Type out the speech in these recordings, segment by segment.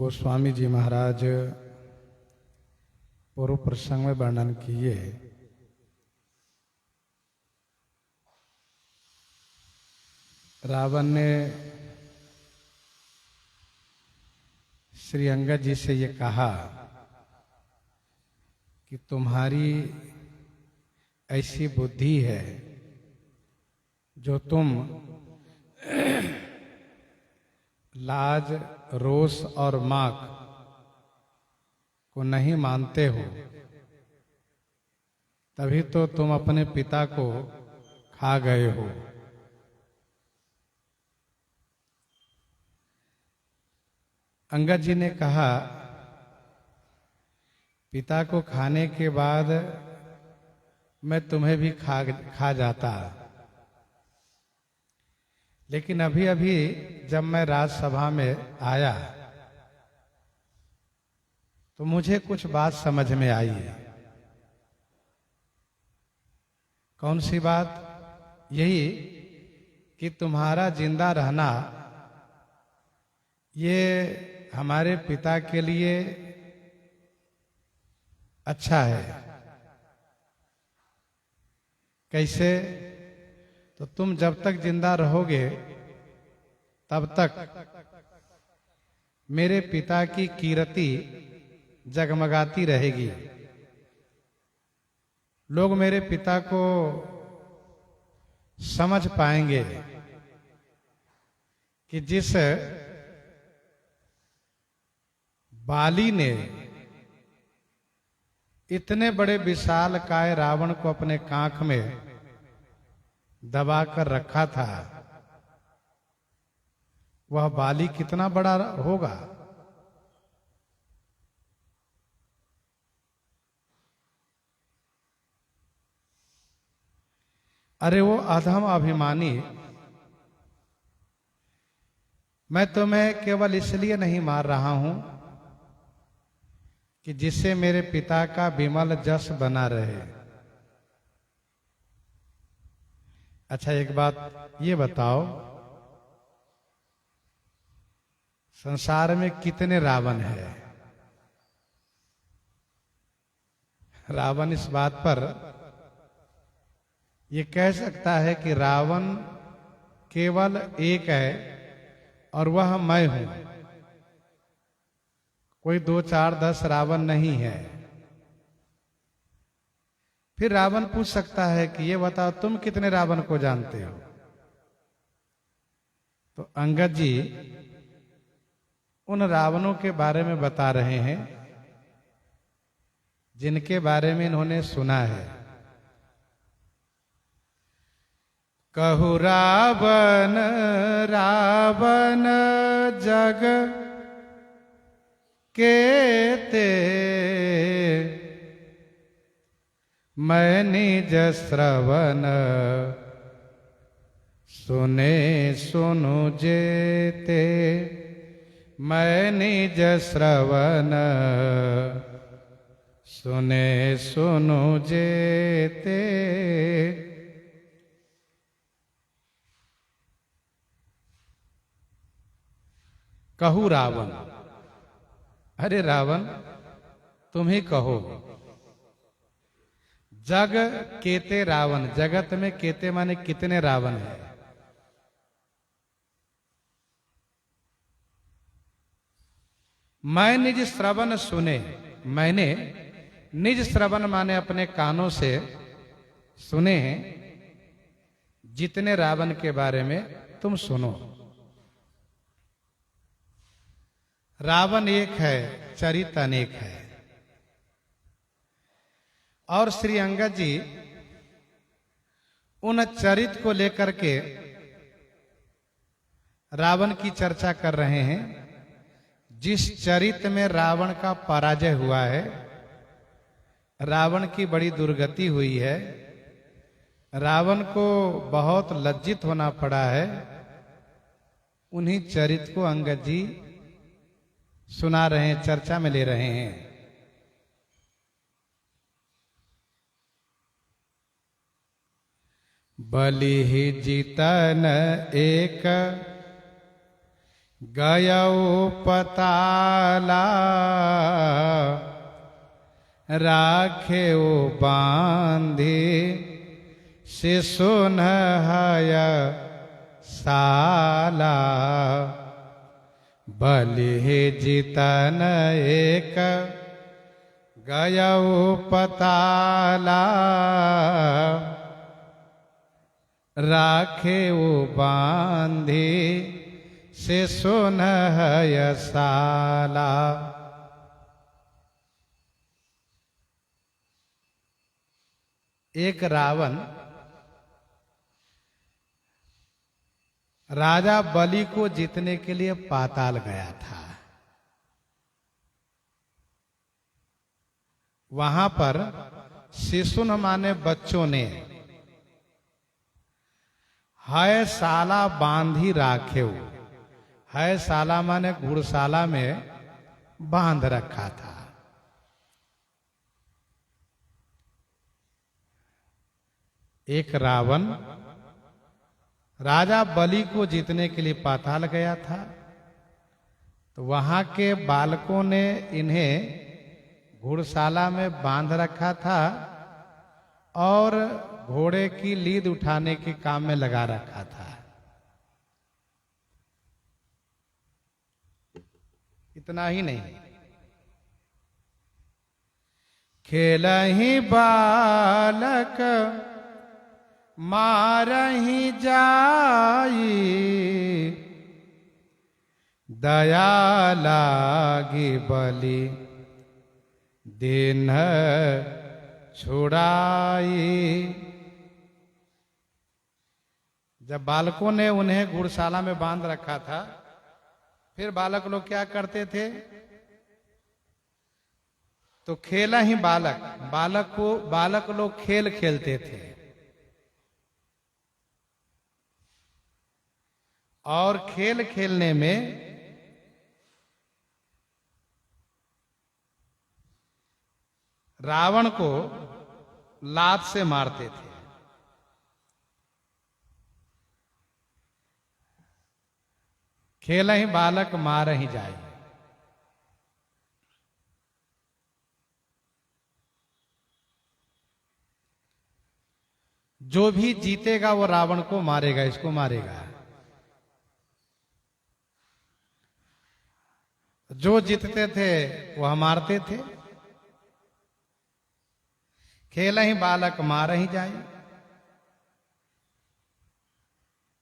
गोस्वामी जी महाराज पूर्व प्रसंग में वर्णन किए। रावण ने श्री अंगद जी से ये कहा कि तुम्हारी ऐसी बुद्धि है जो तुम लाज, रोष और माक को नहीं मानते हो, तभी तो तुम अपने पिता को खा गए हो। अंगद जी ने कहा, पिता को खाने के बाद मैं तुम्हें भी खा जाता, लेकिन अभी अभी जब मैं राजसभा में आया तो मुझे कुछ बात समझ में आई है। कौन सी बात? यही कि तुम्हारा जिंदा रहना ये हमारे पिता के लिए अच्छा है। कैसे? तो तुम जब तक जिंदा रहोगे तब तक मेरे पिता की कीर्ति जगमगाती रहेगी। लोग मेरे पिता को समझ पाएंगे कि जिस बाली ने इतने बड़े विशालकाय रावण को अपने कांख में दबाकर रखा था, वह बाली कितना बड़ा होगा। अरे वो अधम अभिमानी, मैं तुम्हें केवल इसलिए नहीं मार रहा हूं कि जिससे मेरे पिता का विमल जस बना रहे। अच्छा, एक बात ये बताओ, संसार में कितने रावण हैं? रावण इस बात पर ये कह सकता है कि रावण केवल एक है और वह मैं हूं। कोई 2, 4, 10 रावण नहीं है। फिर रावण पूछ सकता है कि ये बताओ तुम कितने रावण को जानते हो? तो अंगद जी उन रावणों के बारे में बता रहे हैं जिनके बारे में इन्होंने सुना है। कहु रावण रावण जग केते, मैं निज श्रवण सुने सुनु जेते। मैं निज श्रवण सुने सुनु जेते। कहू रावण, अरे रावण तुम ही कहो। जग केते रावण, जगत में केते माने कितने रावण हैं? मैं निज श्रवण सुने, मैंने निज श्रवण माने अपने कानों से सुने हैं जितने रावण के बारे में तुम सुनो। रावण एक है, चरित अनेक है। और श्री अंगद जी उन चरित को लेकर के रावण की चर्चा कर रहे हैं। जिस चरित में रावण का पराजय हुआ है, रावण की बड़ी दुर्गति हुई है, रावण को बहुत लज्जित होना पड़ा है, उन्हीं चरित को अंगद जी सुना रहे हैं, चर्चा में ले रहे हैं। बलि जीतन एक गयौ पताला राखेउ बांधी शिशु नहय साला बलि जितन एक गयौ पताला राखेउ बांधी शिशु नहय साला। एक रावण राजा बलि को जीतने के लिए पाताल गया था। वहां पर शिशुन माने बच्चों ने है साला बांधी राखेऊ, है साला माने घुड़शाला में बांध रखा था। एक रावण राजा बलि को जीतने के लिए पाताल गया था, तो वहां के बालकों ने इन्हें घुड़शाला में बांध रखा था और घोड़े की लीद उठाने के काम में लगा रखा था। इतना ही नहीं, खेलहि बालक मारहि जाई, दया लागी बलि दिन छुड़ाई। जब बालकों ने उन्हें घुड़शाला में बांध रखा था, फिर बालक लोग क्या करते थे, तो खेला ही बालक लोग खेल खेलते थे और खेल खेलने में रावण को लात से मारते थे। खेल ही बालक मार ही जाए। जो भी जीतेगा वो रावण को मारेगा, इसको मारेगा। जो जीतते थे वह मारते थे। खेल ही बालक मार ही जाए।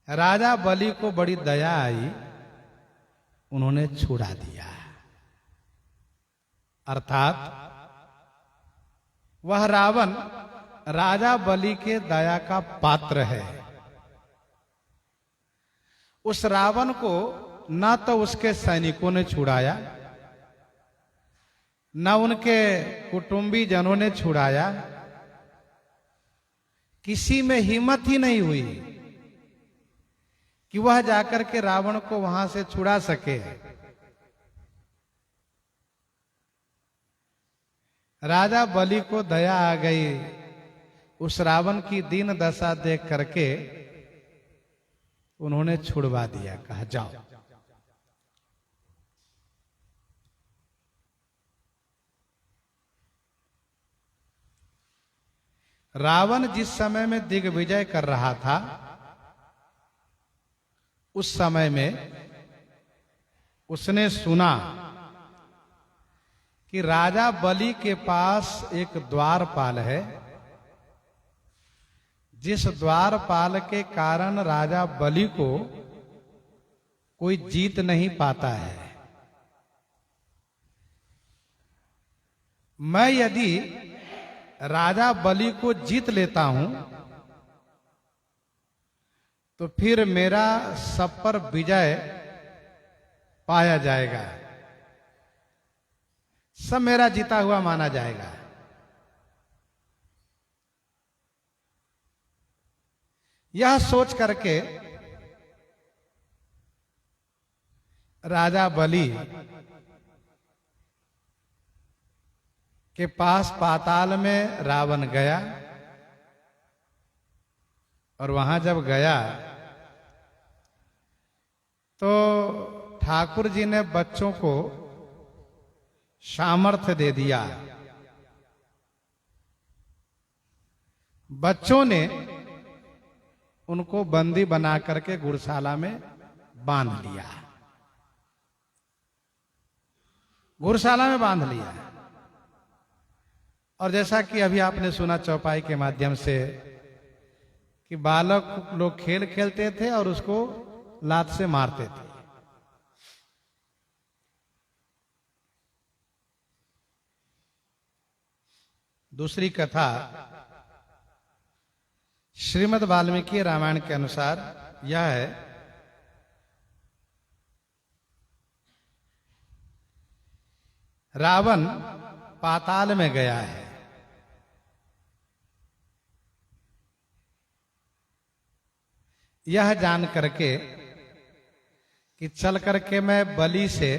राजा बलि को बड़ी दया आई, उन्होंने छुड़ा दिया। अर्थात वह रावण राजा बलि के दया का पात्र है। उस रावण को न तो उसके सैनिकों ने छुड़ाया, न उनके कुटुंबी जनों ने छुड़ाया। किसी में हिम्मत ही नहीं हुई कि वह जाकर के रावण को वहां से छुड़ा सके। राजा बलि को दया आ गई, उस रावण की दीन दशा देख करके उन्होंने छुड़वा दिया। कहा जाओ। रावण जिस समय में दिग्विजय कर रहा था, उस समय में उसने सुना कि राजा बलि के पास एक द्वारपाल है, जिस द्वारपाल के कारण राजा बलि को कोई जीत नहीं पाता है। मैं यदि राजा बलि को जीत लेता हूं तो फिर मेरा सब पर विजय पाया जाएगा, सब मेरा जीता हुआ माना जाएगा। यह सोच करके राजा बलि के पास पाताल में रावण गया और वहां जब गया तो ठाकुर जी ने बच्चों को सामर्थ्य दे दिया। बच्चों ने उनको बंदी बना करके गुरशाला में बांध लिया, गुरशाला में बांध लिया। और जैसा कि अभी आपने सुना चौपाई के माध्यम से कि बालक लोग खेल खेलते थे और उसको लात से मारते थे। दूसरी कथा श्रीमद् वाल्मीकि रामायण के अनुसार यह है, रावण पाताल में गया है। यह जान करके कि चल करके मैं बलि से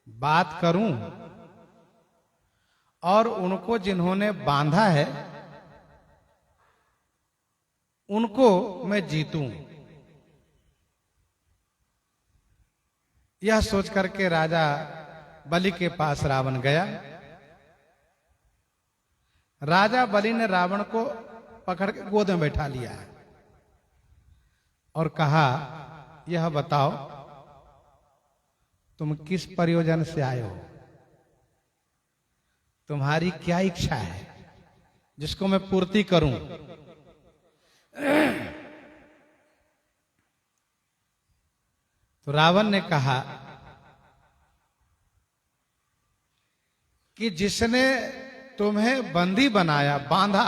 बात करूं और उनको जिन्होंने बांधा है उनको मैं जीतूं, यह सोच करके राजा बलि के पास रावण गया। राजा बलि ने रावण को पकड़ के गोद में बैठा लिया और कहा, यह बताओ तुम किस प्रयोजन से आए हो, तुम्हारी क्या इच्छा है जिसको मैं पूर्ति करूं। तो रावण ने कहा कि जिसने तुम्हें बंदी बनाया, बांधा,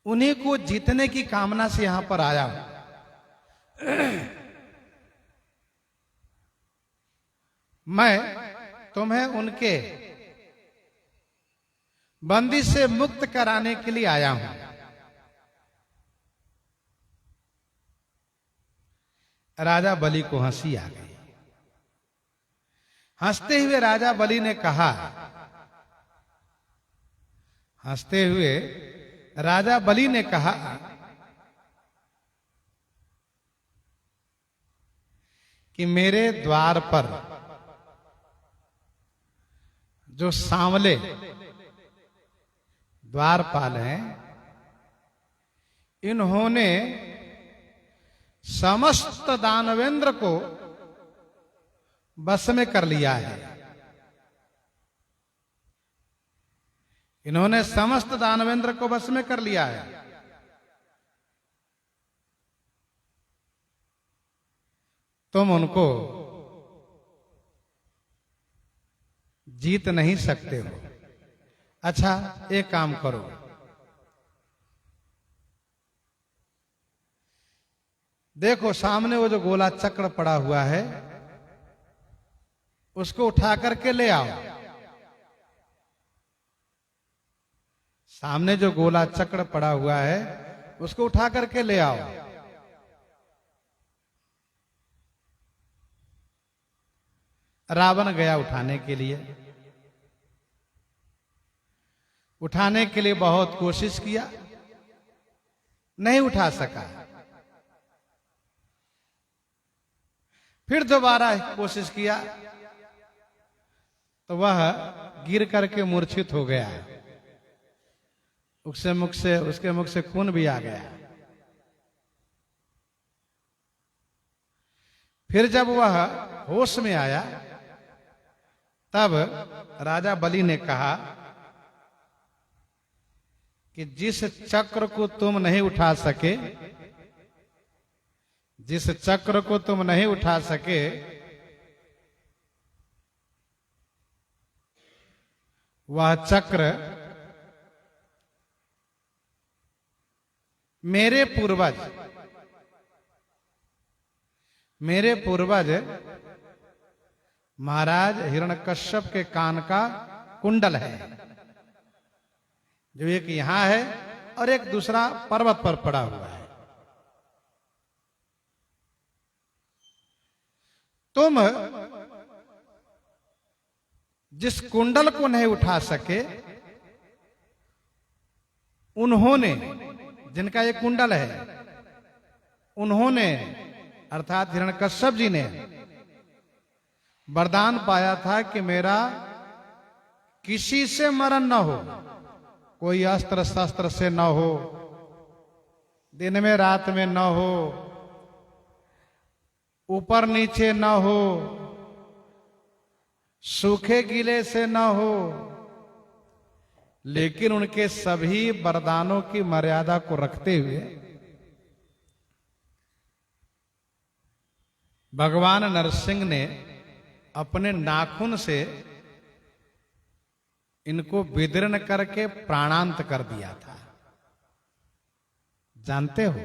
उन्हीं को जीतने की कामना से यहां पर आया हूं। मैं तुम्हें उनके बंदी से मुक्त कराने के लिए आया हूं। राजा बलि को हंसी आ गई। हंसते हुए राजा बलि ने कहा, हंसते हुए राजा बलि ने कहा कि मेरे द्वार पर जो सांवले द्वारपाल हैं, इन्होंने समस्त दानवेंद्र को बस में कर लिया है। इन्होंने समस्त दानवेंद्र को बस में कर लिया है। तुम उनको जीत नहीं सकते हो। अच्छा, एक काम करो, देखो सामने वो जो गोला चक्र पड़ा हुआ है उसको उठा करके ले आओ। सामने जो गोला चक्र पड़ा हुआ है उसको उठा करके ले आओ। रावण गया उठाने के लिए। उठाने के लिए बहुत कोशिश किया, नहीं उठा सका। फिर दोबारा कोशिश किया तो वह गिर करके मूर्छित हो गया। उसके मुख से खून भी आ गया। फिर जब वह होश में आया तब राजा बलि ने कहा कि जिस चक्र को तुम नहीं उठा सके, जिस चक्र को तुम नहीं उठा सके, वह चक्र मेरे पूर्वज महाराज हिरण्यकश्यप के कान का कुंडल है, जो एक यहां है और एक दूसरा पर्वत पर पड़ा हुआ है। तुम जिस कुंडल को नहीं उठा सके, उन्होंने, जिनका ये कुंडल है, उन्होंने अर्थात हिरण्यकश्यप जी ने वरदान पाया था कि मेरा किसी से मरण न हो, कोई अस्त्र शस्त्र से न हो, दिन में रात में न हो, ऊपर नीचे न हो, सूखे गीले से न हो। लेकिन उनके सभी वरदानों की मर्यादा को रखते हुए भगवान नरसिंह ने अपने नाखून से इनको विदीर्ण करके प्राणांत कर दिया था। जानते हो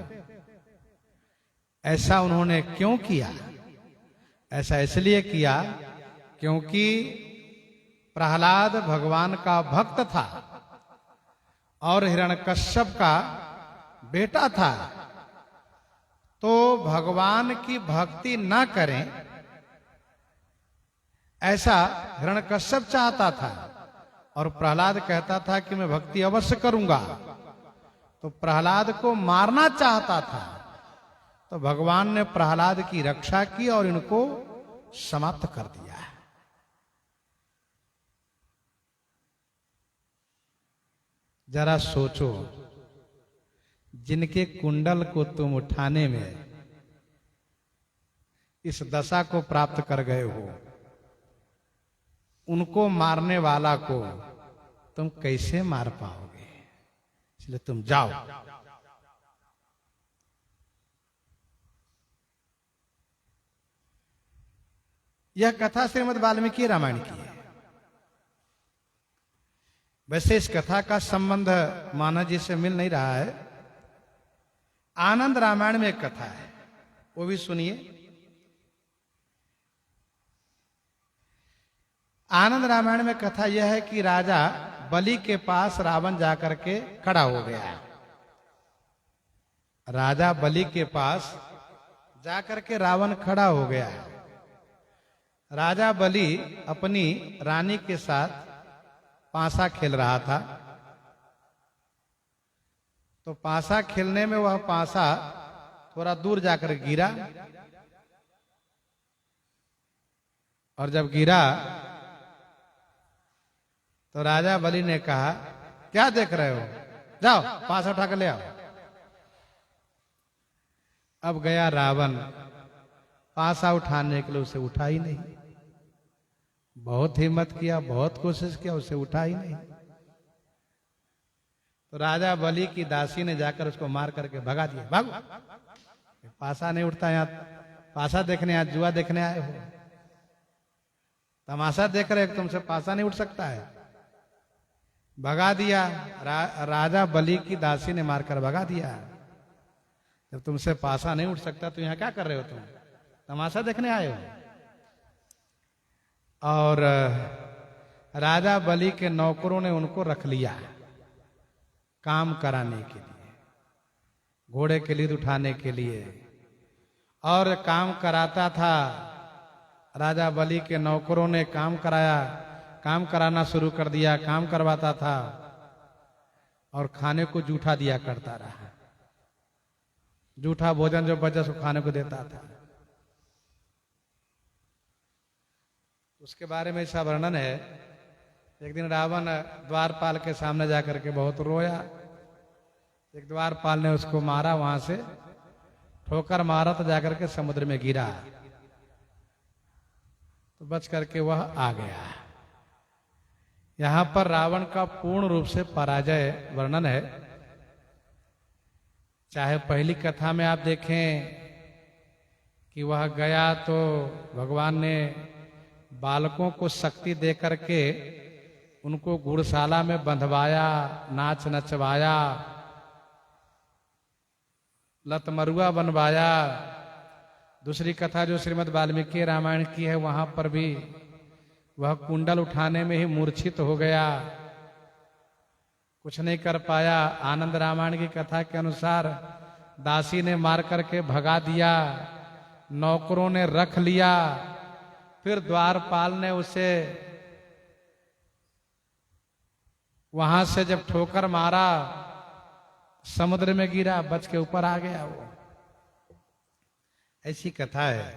ऐसा उन्होंने क्यों किया? ऐसा इसलिए किया क्योंकि प्रहलाद भगवान का भक्त था और हिरण्यकश्यप का बेटा था। तो भगवान की भक्ति न करें ऐसा हिरण्यकश्यप चाहता था और प्रहलाद कहता था कि मैं भक्ति अवश्य करूंगा। तो प्रहलाद को मारना चाहता था, तो भगवान ने प्रहलाद की रक्षा की और इनको समाप्त कर दिया। जरा सोचो, जिनके कुंडल को तुम उठाने में इस दशा को प्राप्त कर गए हो, उनको मारने वाला को तुम कैसे मार पाओगे? इसलिए तुम जाओ। यह कथा श्रीमद् वाल्मीकि रामायण की है। वैसे इस कथा का संबंध मानव जी से मिल नहीं रहा है। आनंद रामायण में एक कथा है, वो भी सुनिए। आनंद रामायण में कथा यह है कि राजा बलि के पास रावण जाकर के खड़ा हो गया। राजा बलि के पास जाकर के रावण खड़ा हो गया। राजा बलि अपनी रानी के साथ पासा खेल रहा था। तो पासा खेलने में वह पासा थोड़ा दूर जाकर गिरा, और जब गिरा तो राजा बलि ने कहा, क्या देख रहे हो, जाओ पासा उठा कर ले आओ। अब गया रावण, पासा उठाने के लिए उसे उठा ही नहीं। बहुत हिम्मत किया, बहुत कोशिश किया, उसे उठा ही नहीं। तो राजा बलि की दासी ने जाकर उसको मार करके भगा दिया। भागो, पासा नहीं उठता, यहाँ पासा देखने, आज जुआ देखने आए हो, तमाशा देख रहे हो, तुमसे पासा नहीं उठ सकता है। भगा दिया। राजा बलि की दासी ने मारकर भगा दिया। जब तुमसे पासा नहीं उठ सकता तो यहाँ क्या कर रहे हो, तुम तमाशा देखने आए हो। और राजा बलि के नौकरों ने उनको रख लिया काम कराने के लिए, घोड़े के लीद उठाने के लिए, और काम कराता था। राजा बलि के नौकरों ने काम कराया, काम कराना शुरू कर दिया, काम करवाता था और खाने को जूठा दिया करता रहा। जूठा भोजन जो बचा सो खाने को देता था। उसके बारे में ऐसा वर्णन है, एक दिन रावण द्वारपाल के सामने जाकर के बहुत रोया। एक द्वारपाल ने उसको मारा, वहां से ठोकर मारा तो जाकर के समुद्र में गिरा, तो बच करके वह आ गया। यहां पर रावण का पूर्ण रूप से पराजय वर्णन है। चाहे पहली कथा में आप देखें कि वह गया तो भगवान ने बालकों को शक्ति दे करके उनको घुड़शाला में बंधवाया, नाच नचवाया, लतमरुआ बनवाया। दूसरी कथा जो श्रीमद् वाल्मीकि रामायण की है, वहां पर भी वह कुंडल उठाने में ही मूर्छित हो गया, कुछ नहीं कर पाया। आनंद रामायण की कथा के अनुसार दासी ने मार करके भगा दिया, नौकरों ने रख लिया, फिर द्वारपाल ने उसे वहां से जब ठोकर मारा, समुद्र में गिरा, बच के ऊपर आ गया वो। ऐसी कथा है।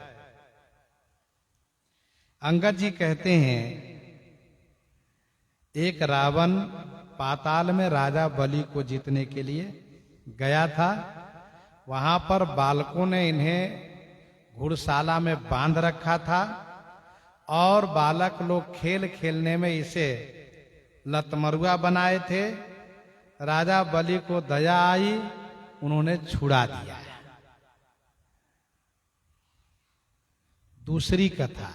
अंगद जी कहते हैं एक रावण पाताल में राजा बलि को जीतने के लिए गया था। वहां पर बालकों ने इन्हें घुड़शाला में बांध रखा था और बालक लोग खेल खेलने में इसे लतमरुआ बनाए थे। राजा बलि को दया आई, उन्होंने छुड़ा दिया। दूसरी कथा,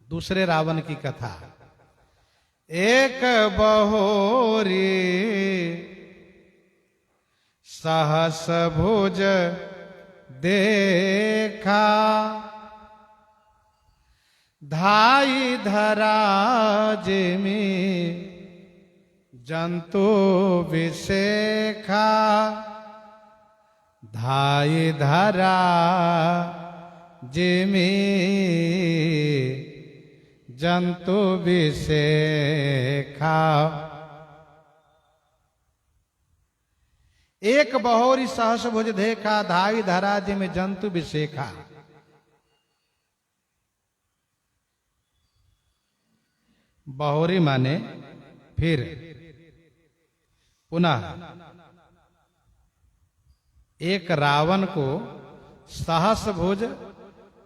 दूसरे रावण की कथा। एक बहोरी सहस भुज देखा, धाई धरा जिमि जंतु विशेखा, धाई धरा जिमि जंतु विशेखा। एक बहोरी सहस भुज देखा, धाई धरा जिमि जंतु विशेखा। बहोरी माने फिर, पुनः एक रावण को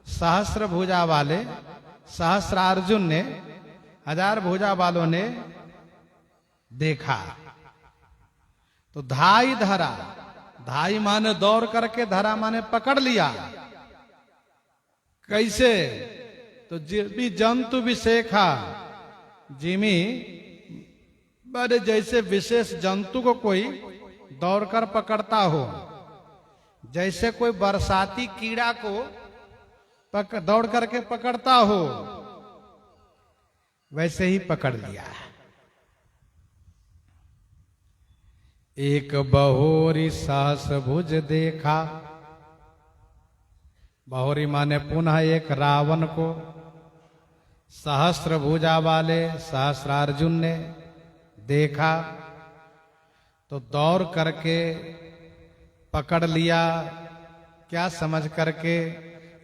सहस्र भुजा वाले सहस्रार्जुन ने, 1000 भुजा वालों ने देखा। तो धाई धरा, धाई माने दौड़ करके, धरा माने पकड़ लिया। कैसे? तो भी जंतु विशेखा, जिमी बड़े जैसे विशेष जंतु को कोई दौड़कर पकड़ता हो, जैसे कोई बरसाती कीड़ा को दौड़ करके पकड़ता हो, वैसे ही पकड़ लिया। एक बहोरी सहस भुज देखा। बहोरी माने पुनः एक रावण को सहस्र भुजा वाले सहस्रार्जुन ने देखा। तो दौड़ करके पकड़ लिया। क्या समझ करके?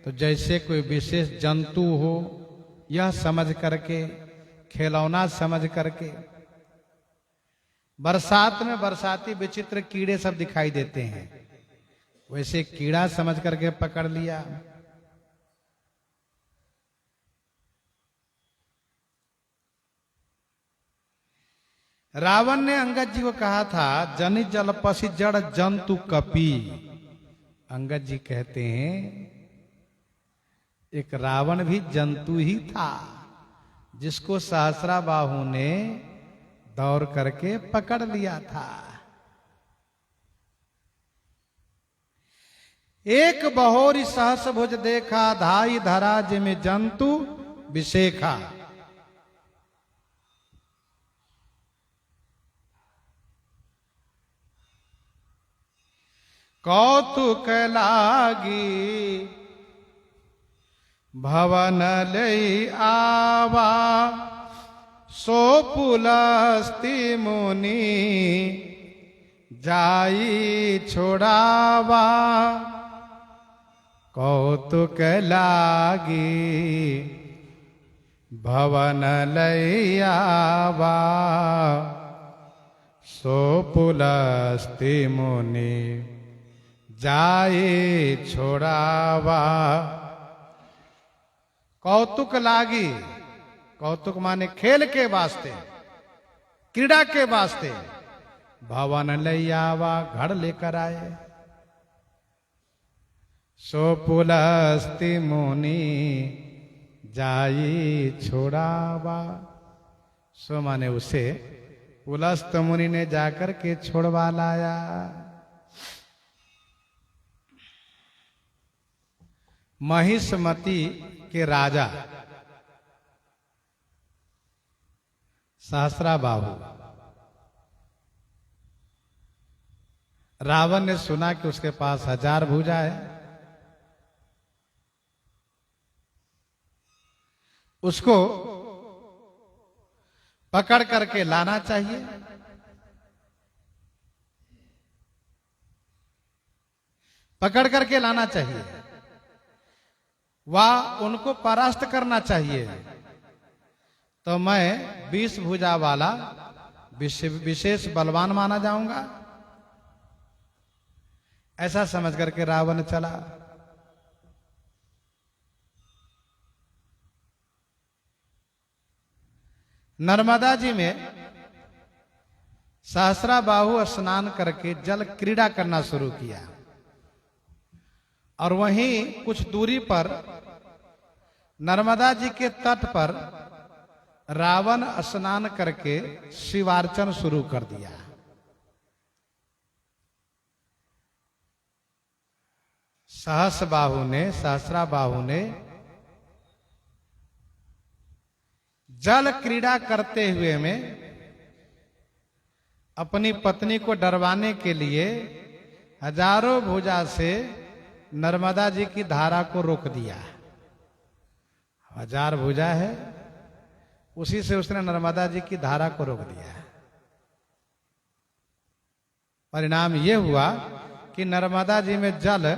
तो जैसे कोई विशेष जंतु हो, यह समझ करके, खिलौना समझ करके। बरसात में बरसाती विचित्र कीड़े सब दिखाई देते हैं, वैसे कीड़ा समझ करके पकड़ लिया। रावण ने अंगद जी को कहा था, जनि जलपसी जड़ जंतु कपी। अंगद जी कहते हैं एक रावण भी जंतु ही था, जिसको सहस्रा बाहु ने दौड़ करके पकड़ लिया था। एक बहोरी सहस भुज देखा, धाई धरा जिमि जंतु विशेखा। कौतुक लागी भवन लई आवा, सो पुलस्ति मुनि जाई छोड़ावा। कौतुक लागी भवन लई आवा, सो पुलस्ति मुनि जाए छोड़ावा। कौतुक लागी, कौतुक माने खेल के वास्ते, क्रीड़ा के वास्ते। भवन लई आवा, घर लेकर आए। सो पुलस्ति मुनि जाई छोड़ावा। सो माने उसे पुलस्त मुनि ने जाकर के छोड़वा लाया। महिष्मति के राजा सहस्रा बाहु, रावण ने सुना कि उसके पास 1000 भुजा है। उसको पकड़ करके लाना चाहिए। पकड़ करके लाना चाहिए। वह उनको परास्त करना चाहिए, तो मैं 20 भुजा वाला विशेष बलवान माना जाऊंगा। ऐसा समझ करके रावण चला। नर्मदा जी में सहस्राबाहु स्नान करके जल क्रीड़ा करना शुरू किया, और वहीं कुछ दूरी पर नर्मदा जी के तट पर रावण स्नान करके शिवार्चन शुरू कर दिया। सहस्राबाहु ने जल क्रीड़ा करते हुए में अपनी पत्नी को डरवाने के लिए हजारों भुजा से नर्मदा जी की धारा को रोक दिया। 1000 भुजा है, उसी से उसने नर्मदा जी की धारा को रोक दिया। परिणाम यह हुआ कि नर्मदा जी में जल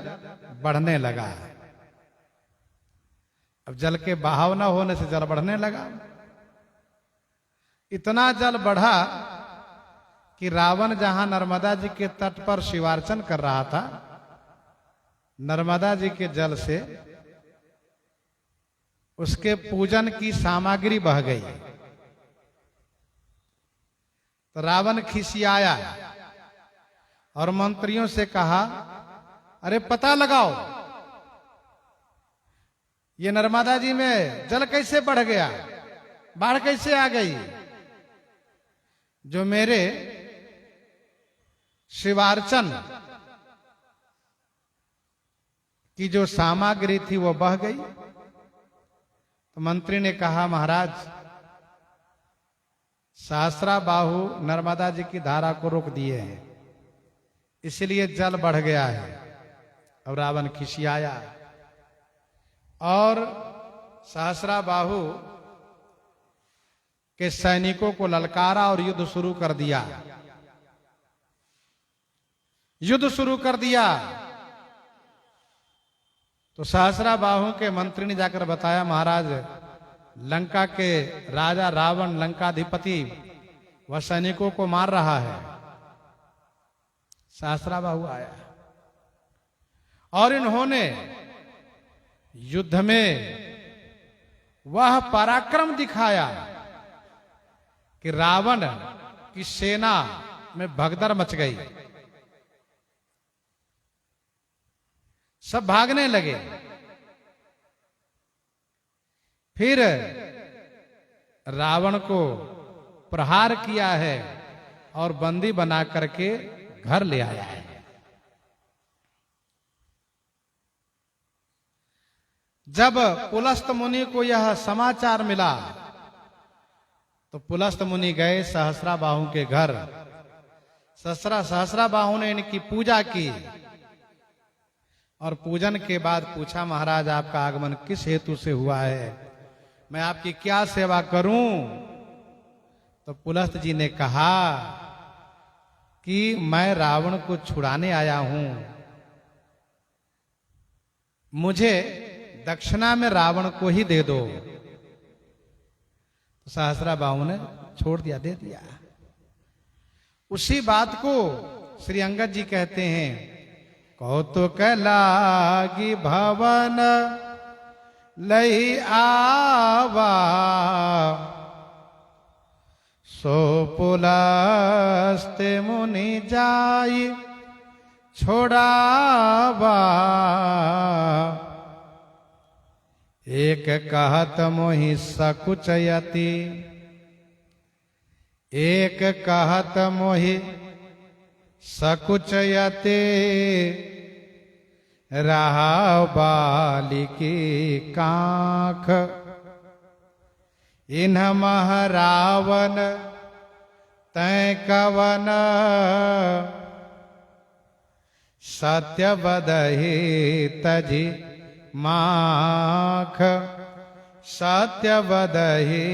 बढ़ने लगा। अब जल के बहाव न होने से जल बढ़ने लगा। इतना जल बढ़ा कि रावण जहां नर्मदा जी के तट पर शिवार्चन कर रहा था, नर्मदा जी के जल से उसके पूजन की सामग्री बह गई। तो रावण खिसियाया और मंत्रियों से कहा, अरे पता लगाओ ये नर्मदा जी में जल कैसे बढ़ गया, बाढ़ कैसे आ गई। जो मेरे शिवार्चन की जो सामग्री थी वो बह गई। तो मंत्री ने कहा, महाराज सहस्राबाहु नर्मदा जी की धारा को रोक दिए हैं, इसलिए जल बढ़ गया है। अब रावण खिसियाया और सहस्राबाहु के सैनिकों को ललकारा और युद्ध शुरू कर दिया। तो सहस्राबाहु के मंत्री ने जाकर बताया, महाराज लंका के राजा रावण लंकाधिपति वह सैनिकों को मार रहा है। सहस्राबाहु आया और इन्होंने युद्ध में वह पराक्रम दिखाया कि रावण की सेना में भगदड़ मच गई। सब भागने लगे। फिर रावण को प्रहार किया है और बंदी बना करके घर ले आया है। जब पुलस्त मुनि को यह समाचार मिला तो पुलस्त मुनि गए सहस्राबाहु के घर। सहस्राबाहु ने इनकी पूजा की और पूजन के बाद पूछा, महाराज आपका आगमन किस हेतु से हुआ है, मैं आपकी क्या सेवा करूं। तो पुलस्त जी ने कहा कि मैं रावण को छुड़ाने आया हूं, मुझे दक्षिणा में रावण को ही दे दो। तो सहस्राबाहु ने छोड़ दिया, दे दिया। उसी बात को श्री अंगद जी कहते हैं, कौतुक लागी भवन लई आवा, सो पुलस्त मुनि जाई छोड़ावा। एक कहत मोहि सकुचयति, एक कहत मोहि सकुचयते, रहा बालिकी कांख। इन्ह मह रावण तै कवन, सत्य बदहि तजि माख। सत्य बदहि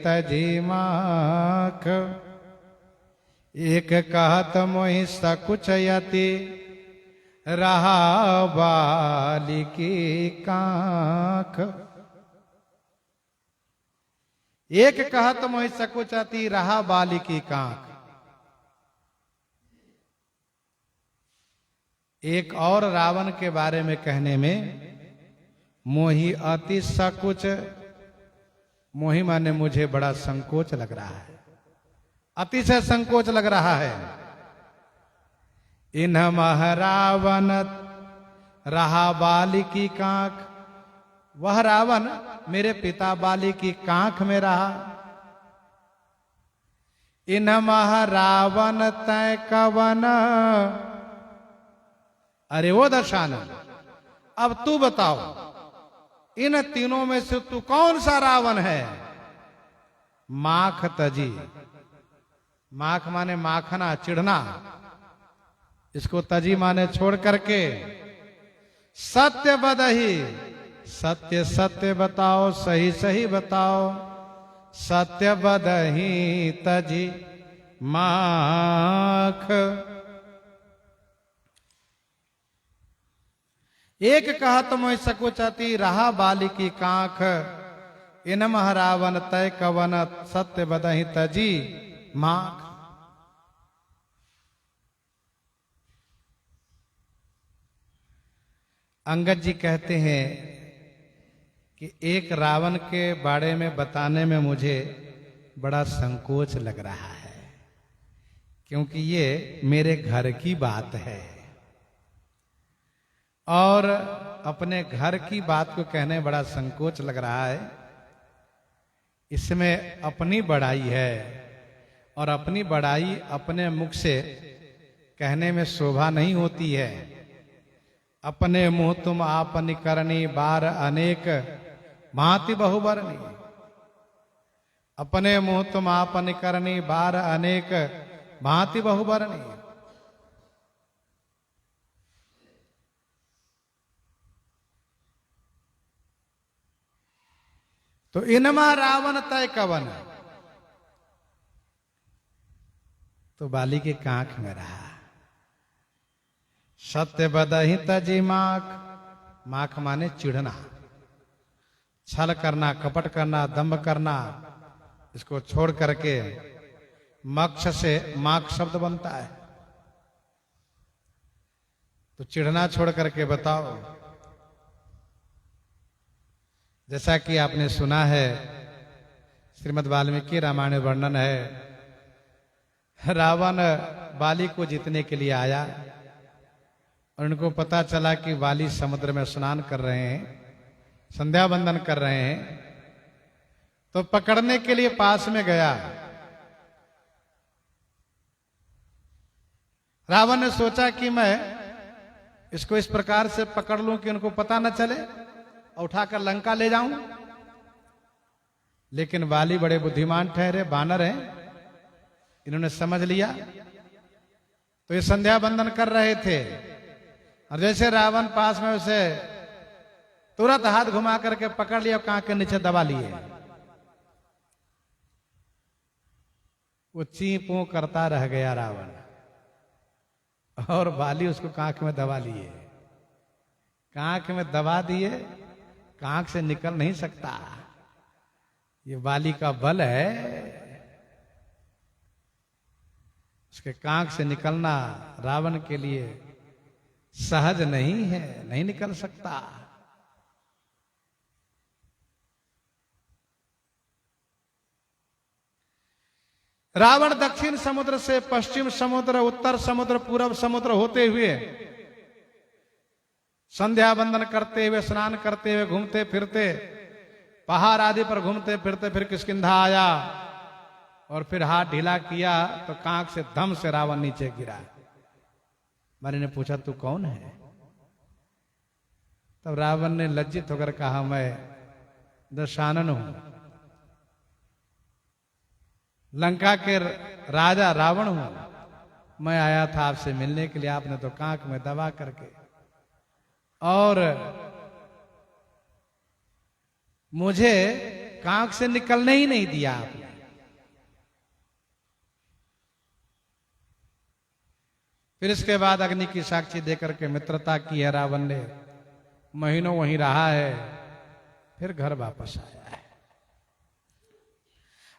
तजि माख। एक कहत मोहि सकुचयति, रहा बाली की कांख। एक कहत मोहि सकुचाती रहा बाली की कांख। एक और रावण के बारे में कहने में मोहि अति सकुच, मोहि माने मुझे बड़ा संकोच लग रहा है, अतिशय संकोच लग रहा है। इन्ह रावण रहा बाली की कांख, वह रावण मेरे पिता बाली की कांख में रहा। इन्ह रावण तय कवन, अरे वो दशानन अब तू बताओ इन तीनों में से तू कौन सा रावण है? माख तजी, माख माने माखना, चिढ़ना, इसको तजी माने छोड़ करके सत्य बदही, सत्य सत्य बताओ, सही सही बताओ, सत्य बदही तजी माख। एक कहत मोहि सकुचाती रहा बाली की कांख। इनमह रावण तय कवन सत्य बदहि तजी माख। अंगद जी कहते हैं कि एक रावण के बारे में बताने में मुझे बड़ा संकोच लग रहा है, क्योंकि ये मेरे घर की बात है और अपने घर की बात को कहने बड़ा संकोच लग रहा है। इसमें अपनी बड़ाई है और अपनी बड़ाई अपने मुख से कहने में शोभा नहीं होती है। अपने मुंह तुम आपन करनी बार अनेक भांति बहुबरनी, अपने मुंह तुम आपन करनी बार अनेक भांति बहुबरनी। तो इनमा रावण तय कवन, तो बाली के कांख में रहा। सत्य बदहि तजी माख, माख माने चिढ़ना, छल करना, कपट करना, दंभ करना, इसको छोड़ करके मक्ष से माख शब्द बनता है। तो चिढ़ना छोड़ करके बताओ। जैसा कि आपने सुना है, श्रीमद् वाल्मीकि रामायण वर्णन है, रावण बाली को जीतने के लिए आया और उनको पता चला कि बाली समुद्र में स्नान कर रहे हैं, संध्या बंदन कर रहे हैं, तो पकड़ने के लिए पास में गया। रावण ने सोचा कि मैं इसको इस प्रकार से पकड़ लूं कि उनको पता न चले, उठाकर लंका ले जाऊं। लेकिन बाली बड़े बुद्धिमान ठहरे, बानर हैं, इन्होंने समझ लिया। तो ये संध्या बंदन कर रहे थे और जैसे रावण पास में उसे तुरंत हाथ घुमा करके पकड़ लिया, कांख के नीचे दबा लिए। वो ची पू करता रह गया रावण और बाली उसको कांख में दबा लिए। कांख में दबा दिए, कांख से निकल नहीं सकता। ये बाली का बल है, उसके कांख से निकलना रावण के लिए सहज नहीं है, नहीं निकल सकता। रावण दक्षिण समुद्र से पश्चिम समुद्र, उत्तर समुद्र, पूर्व समुद्र होते हुए, संध्या बंदन करते हुए, स्नान करते हुए, घूमते फिरते, पहाड़ आदि पर घूमते फिरते फिर किष्किंधा आया और फिर हाथ ढीला किया तो कांख से धम से रावण नीचे गिरा। मैंने ने पूछा तू कौन है? तब रावण ने लज्जित होकर कहा मैं दशानन हूं, लंका के राजा रावण हूं। मैं आया था आपसे मिलने के लिए, आपने तो कांख में दबा करके और मुझे कांख से निकलने ही नहीं दिया आपने। फिर इसके बाद अग्नि की साक्षी देकर के मित्रता की है रावण ने, महीनों वहीं रहा है, फिर घर वापस आया है।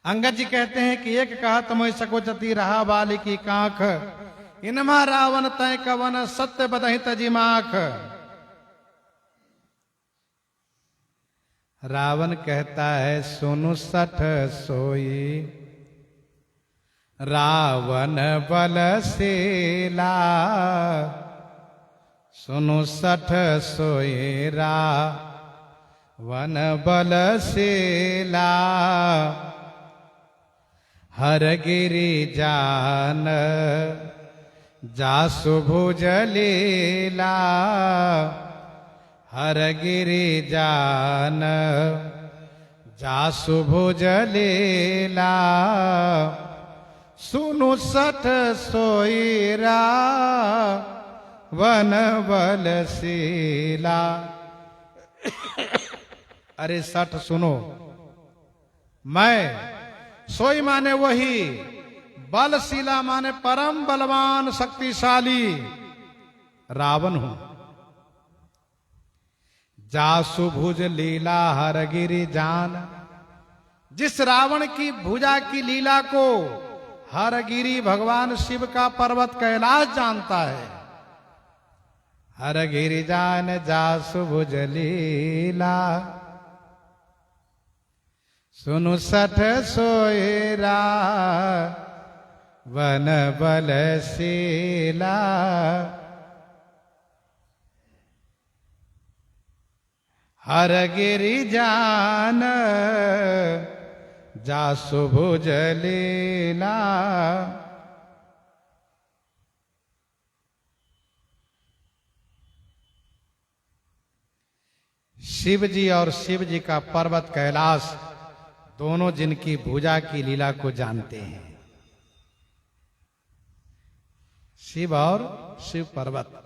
अंगद जी कहते हैं कि एक कहत मोहि सकोचती रहा बाली की कांख, इनमा रावण तय कवन सत्य बदहि तजी माख। रावण कहता है सुनु सठ सोई रावण बलशीला, सुनु सठ सोई रावण बलशीला, हर गिरि जान जासु भुज लीला, हर गिरि जान जासु भुज लीला, सुनु सठ सोई रावण बलशीला। अरे सठ सुनो, मैं सोई माने वही, बलशीला माने परम बलवान शक्तिशाली रावण हूं। जासु भुज लीला हर गिरि जान, जिस रावण की भुजा की लीला को हर गिरि भगवान शिव का पर्वत कैलाश जानता है। हर गिरि जान जासु भुज लीला, सुनु सठ सोई रावण बलशीला। हर गिरि जान जासु भुज लीला। शिव जी और शिव जी का पर्वत कैलाश दोनों जिनकी भुजा की लीला को जानते हैं, शिव और शिव पर्वत।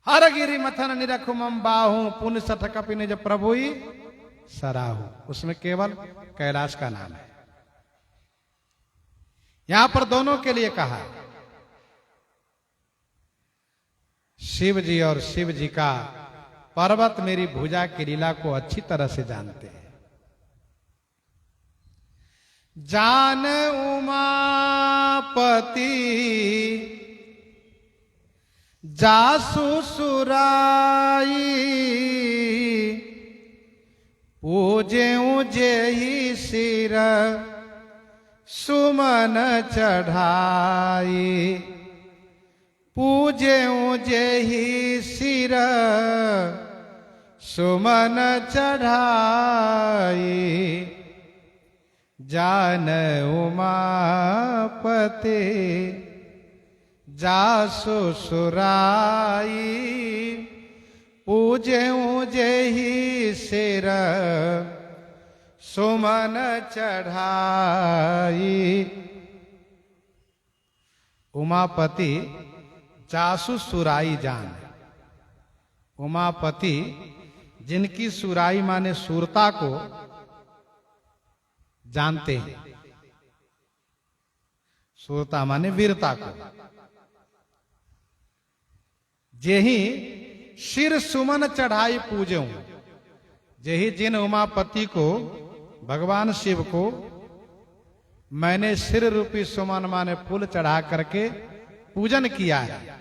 हर गिरि मथन निरखु मम बाहु, पुण्य सठ कपि निज प्रभुई सराहु। उसमें केवल कैलाश का नाम है। यहां पर दोनों के लिए कहा, शिव जी और शिव जी का पर्वत मेरी भुजा की लीला को अच्छी तरह से जानते हैं। जान उमापति जासु सुराई, पूजे जेहि सिर सुमन चढ़ाई, पूजे जेहि सिर सुमन चढ़ाई, जान उमापति जासु सुराई, पूजे जेहि सिर सुमन चढ़ाई। उमापति जासु सुराई जान, उमापति जिनकी सुराई माने सूरता को जानते हैं, सूरता माने वीरता को। जेहि शिर सुमन चढ़ाई पूजूं, जेहि जिन उमापति को भगवान शिव को मैंने सिर रूपी सुमन माने फूल चढ़ा करके पूजन किया है।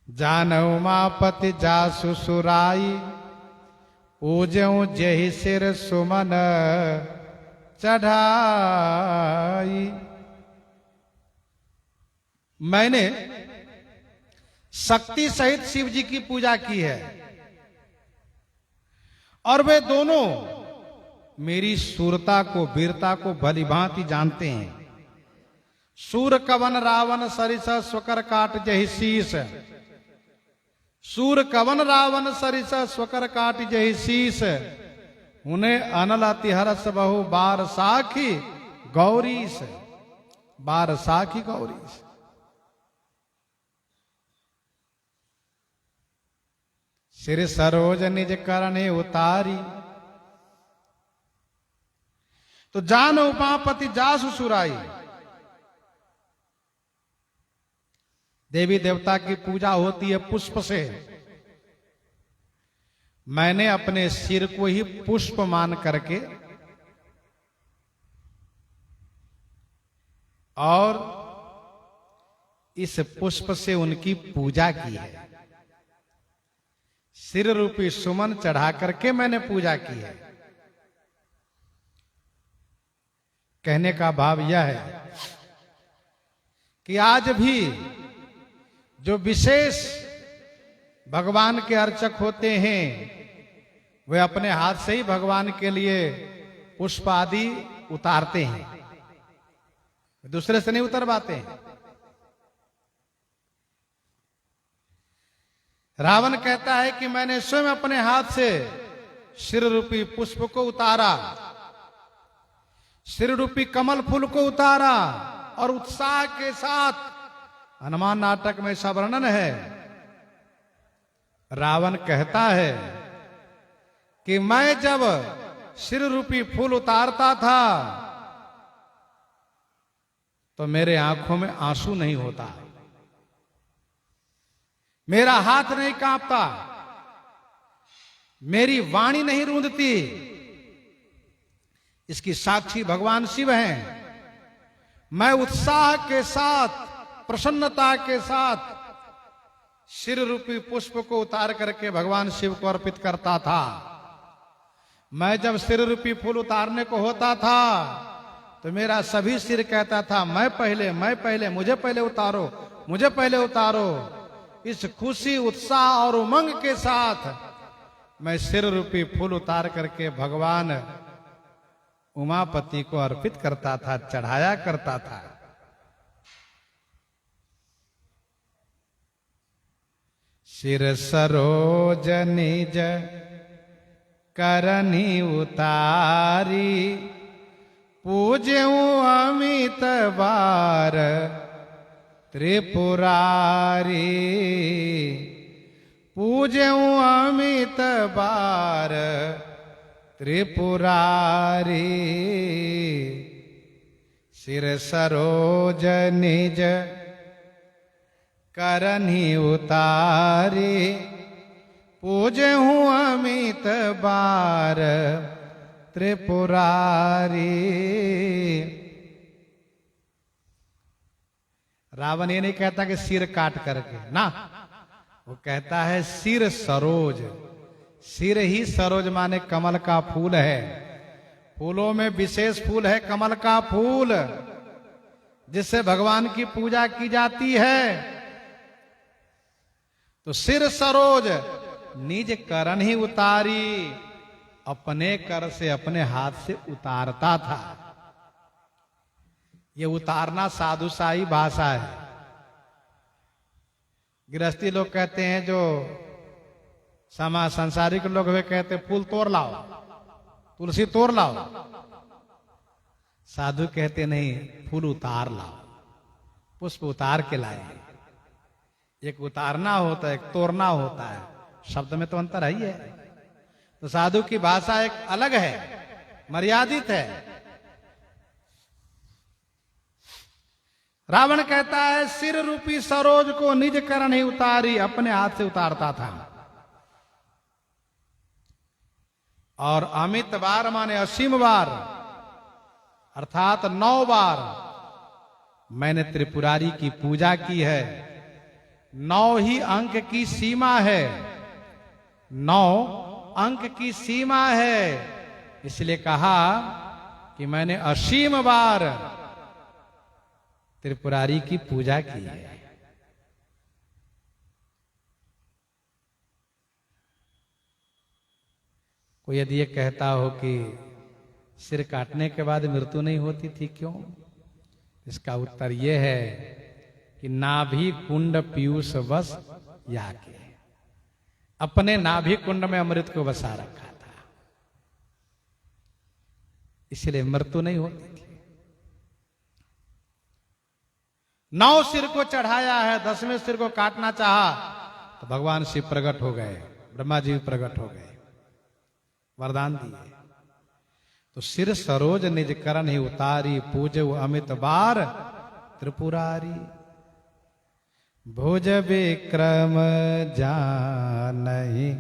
जान उमापति जासु सुराई, पूजूं जेहि सिर सुमन चढ़ाई। मैंने शक्ति सहित शिव जी की पूजा की है और वे दोनों मेरी सूरता को, वीरता को भलीभांति जानते हैं। सूर कवन रावण सरिस स्वकर काट जहि शीस, सूर कवन रावण सरिस स्वकर काट जहि शीस, उन्हें अनल अति हरस बहु बार साखी गौरीस, बार साखी गौरीस। सिर सरोज निज करने उतारी, तो जान उमापति जासु सुराई। देवी देवता की पूजा होती है पुष्प से। मैंने अपने सिर को ही पुष्प मान करके और इस पुष्प से उनकी पूजा की है। सिर रूपी सुमन चढ़ा करके मैंने पूजा की है। कहने का भाव यह है कि आज भी जो विशेष भगवान के अर्चक होते हैं वे अपने हाथ से ही भगवान के लिए पुष्प आदि उतारते हैं, दूसरे से नहीं उतरवाते हैं। रावण कहता है कि मैंने स्वयं अपने हाथ से सिर रूपी पुष्प को उतारा, सिर रूपी कमल फूल को उतारा और उत्साह के साथ, हनुमान नाटक में ऐसा वर्णन है, रावण कहता है कि मैं जब सिर रूपी फूल उतारता था तो मेरे आंखों में आंसू नहीं होता, मेरा हाथ नहीं कांपता, मेरी वाणी नहीं रूंधती। इसकी साक्षी भगवान शिव हैं। मैं उत्साह के साथ, प्रसन्नता के साथ सिर रूपी पुष्प को उतार करके भगवान शिव को अर्पित करता था। मैं जब सिर रूपी फूल उतारने को होता था तो मेरा सभी सिर कहता था मैं पहले, मुझे पहले उतारो, मुझे पहले उतारो। इस खुशी, उत्साह और उमंग के साथ मैं सिर रूपी फूल उतार करके भगवान उमापति को अर्पित करता था, चढ़ाया करता था। सिर सरोज निज करनी उतारी, पूज्यू अमित बार त्रिपुरारी, पूज्यू अमित बार त्रिपुरारी। सिर सरोज निज करनी उतारी, पूज्यू अमित बार त्रिपुरारी। रावण ये नहीं कहता कि सिर काट करके ना, वो कहता है सिर सरोज। सिर ही सरोज माने कमल का फूल है। फूलों में विशेष फूल है कमल का फूल, जिससे भगवान की पूजा की जाती है। तो सिर सरोज निज करन ही उतारी, अपने कर से, अपने हाथ से उतारता था। ये उतारना साधुशाही भाषा है। गृहस्थी लोग कहते हैं, जो संसारिक लोग वे कहते हैं फूल तोड़ लाओ, तुलसी तोड़ लाओ। साधु कहते नहीं, फूल उतार लाओ, पुष्प उतार के लाए। एक उतारना होता है, एक तोड़ना होता है, शब्द में तो अंतर ही है। तो साधु की भाषा एक अलग है, मर्यादित है। रावण कहता है सिर रूपी सरोज को निज करन ही उतारी, अपने हाथ से उतारता था। और अमित बार माने असीम बार, अर्थात 9 बार मैंने त्रिपुरारी की पूजा की है। 9 ही अंक की सीमा है, 9 अंक की सीमा है। इसलिए कहा कि मैंने असीम बार त्रिपुरारी की पूजा की है। कोई यदि ये कहता हो कि सिर काटने के बाद मृत्यु नहीं होती थी, क्यों? इसका उत्तर यह है कि नाभि कुंड पीयूष बस याके, अपने नाभि कुंड में अमृत को बसा रखा था, इसलिए मृत्यु नहीं होती थी। 9 सिर को चढ़ाया है, 10वें सिर को काटना चाहा तो भगवान शिव प्रकट हो गए, ब्रह्मा जी प्रकट हो गए, वरदान दिए। तो सिर सरोज निज करण ही उतारी, पूजो अमित बार त्रिपुरारी। भुज विक्रम जानहि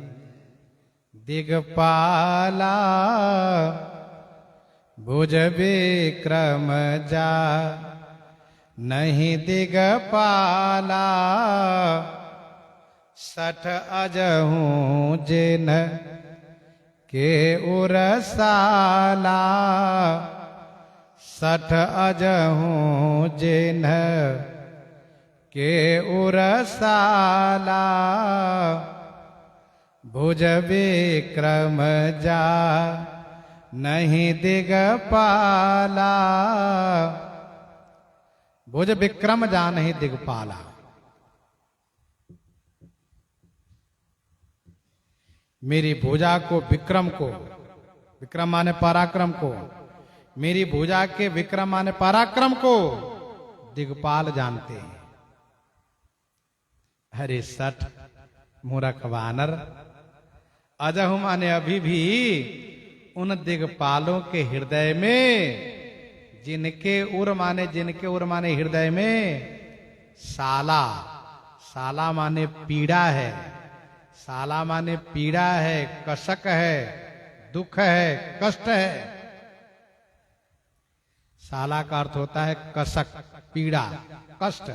दिगपाला, भुज विक्रम जानहि दिगपाला। सठ अजहूँ जिन के उरसाला, सठ अजहूँ जिन के उरसाला। भुज विक्रम जा नहीं दिगपाला, भुज विक्रम जा नहीं दिगपाला। मेरी भुजा को, विक्रम को, विक्रम माने पराक्रम को, मेरी भुजा के विक्रम माने पराक्रम को दिगपाल जानते हैं। हरे सठ मूर्ख वानर, अजहु माने अभी भी उन दिगपालों के हृदय में, जिनके उर माने हृदय में साला, साला माने पीड़ा है, साला माने पीड़ा है, कशक है, दुख है, कष्ट है। साला का अर्थ होता है कशक, पीड़ा, कष्ट।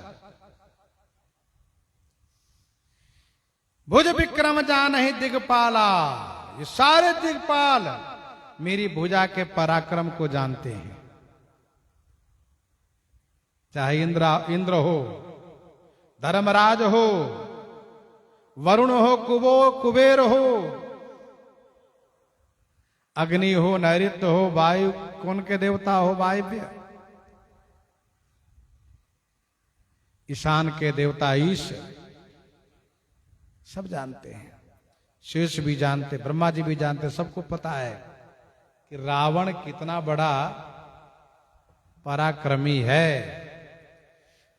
भुज विक्रम जानहि दिगपाला, ये सारे दिगपाल मेरी भुजा के पराक्रम को जानते हैं। चाहे इंद्र हो, धर्मराज हो, वरुण हो, कुबेर हो, अग्नि हो, नैऋत्य हो, वायु, कौन के देवता हो, वायव्य, ईशान के देवता ईश, सब जानते हैं। शेष भी जानते, ब्रह्मा जी भी जानते, सबको पता है कि रावण कितना बड़ा पराक्रमी है।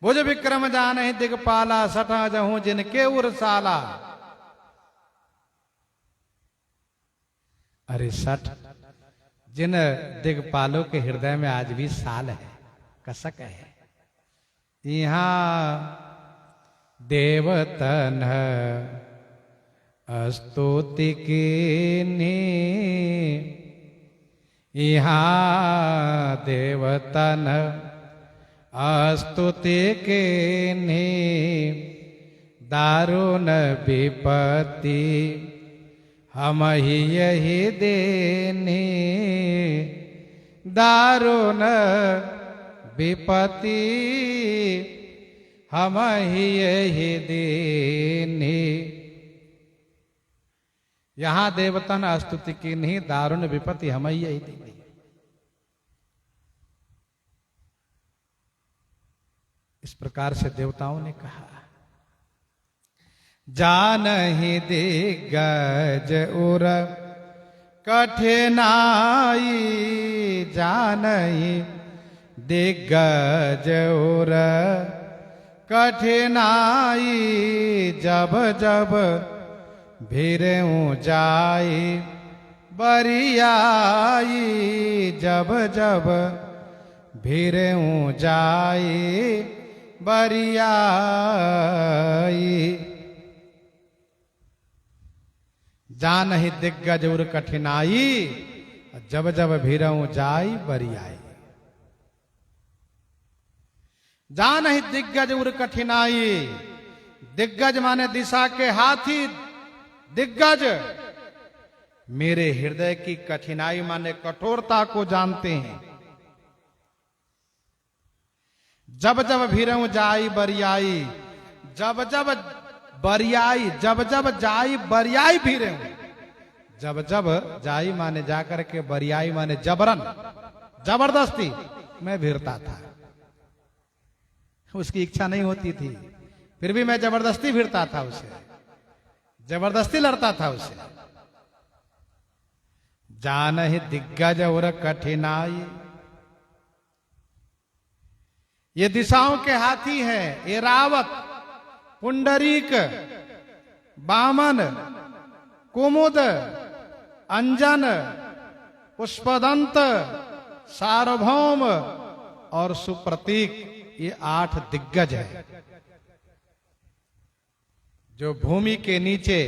भुज विक्रम जानहि दिगपाला, सठ अजहूँ जिनके उरसाला। अरे सठ, जिन दिगपालों के हृदय में आज भी साल है, कसक है। यहाँ देवतन स्तुति कीन्ही, यहाँ देवतन स्तुति कीन्ही। दारुण विपत्ति हम ही यही देनी, दारुण विपत्ति हम ही यही देनी। यहाँ देवतन स्तुति की नहीं, दारुण विपत्ति हम ही यही देनी। इस प्रकार से देवताओं ने कहा। जानहि दिग्गज उर कठिनाई, जानहि दिग्गज उर कठिनाई। जब जब भिरऊं जाई बरियाई, जब जब भिरऊं जाई बरियाई। जानहि दिग्गज उर कठिनाई, जब जब भिरऊं जाई बरियाई। जानहि दिग्गज उर कठिनाई, दिग्गज माने दिशा के हाथी, दिग्गज मेरे हृदय की कठिनाई माने कठोरता को जानते हैं। जब जब भिरऊं जाई बरियाई, जब जब बरियाई, जब जब जाई बरियाई भिरऊं। जब जब जाई माने जाकर के, बरियाई माने जबरन, जबरदस्ती मैं भिरता था। उसकी इच्छा नहीं होती थी, फिर भी मैं जबरदस्ती भिड़ता था उसे, जबरदस्ती लड़ता था उसे। जानहि दिग्गज और कठिनाई, ये दिशाओं के हाथी हैं। ये रावत, पुंडरीक, वामन, कुमुद, अंजन, पुष्पदंत, सार्वभौम और सुप्रतीक, ये 8 दिग्गज है जो भूमि के नीचे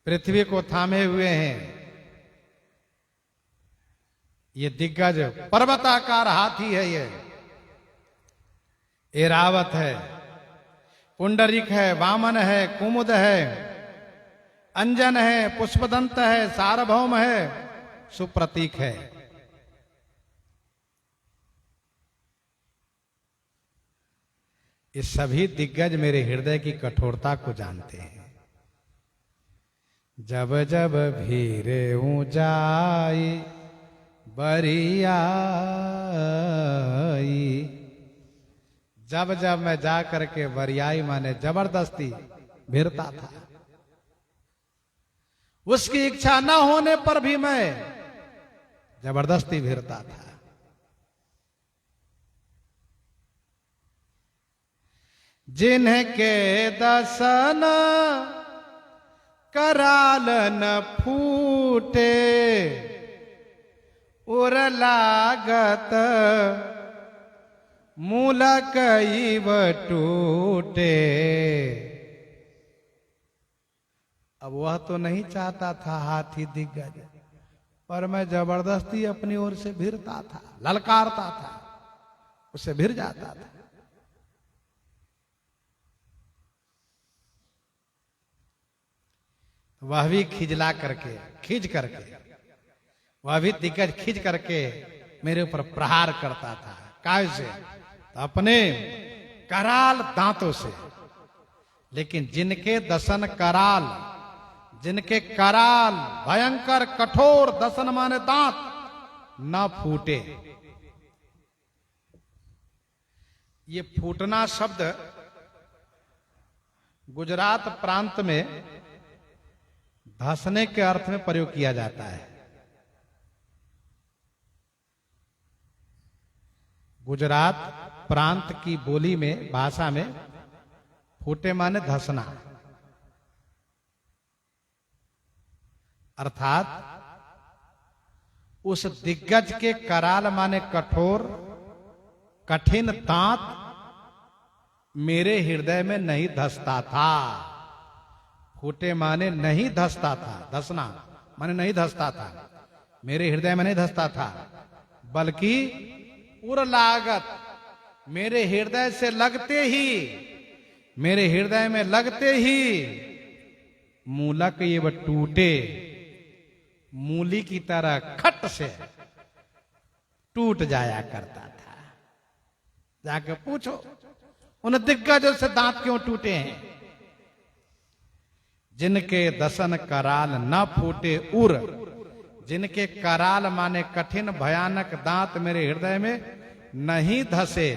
पृथ्वी को थामे हुए हैं। ये दिग्गज पर्वताकार हाथी है, ये ऐरावत है, पुंडरीक है, वामन है, कुमुद है, अंजन है, पुष्पदंत है, सार्वभौम है, सुप्रतीक है। ये सभी दिग्गज मेरे हृदय की कठोरता को जानते हैं। जब जब भीरे ऊंचाई बरियाई, जब जब मैं जा करके बरियाई माने जबरदस्ती भिरता था, उसकी इच्छा न होने पर भी मैं जबरदस्ती भिरता था। जिनके दसन कराल न फूटे, उर लागत मूलक इव टूटे। अब वह तो नहीं चाहता था हाथी दिग्गज, पर मैं जबरदस्ती अपनी ओर से भिरता था, ललकारता था, उससे भिर जाता था। वह भी खिजला करके, खिज करके, वह भी दिग्गज खिज करके मेरे ऊपर प्रहार करता था। कैसे? तो अपने कराल दांतों से। लेकिन जिनके दसन कराल, जिनके कराल भयंकर कठोर दसन माने दांत न फूटे। ये फूटना शब्द गुजरात प्रांत में धंसने के अर्थ में प्रयोग किया जाता है। गुजरात प्रांत की बोली में, भाषा में फूटे माने धंसना, अर्थात उस दिग्गज के कराल माने कठोर कठिन दांत मेरे हृदय में नहीं धंसता था। फूटे माने नहीं धंसता था, धंसना माने नहीं धंसता था, मेरे हृदय में नहीं धंसता था, बल्कि उर लागत, मेरे हृदय से लगते ही, मेरे हृदय में लगते ही मूलक ये वह टूटे, मूली की तरह खट से टूट जाया करता था। जाके पूछो उन दिग्गजों से दांत क्यों टूटे हैं। जिनके दसन कराल न फूटे उर, जिनके कराल माने कठिन भयानक दांत मेरे हृदय में नहीं धसे,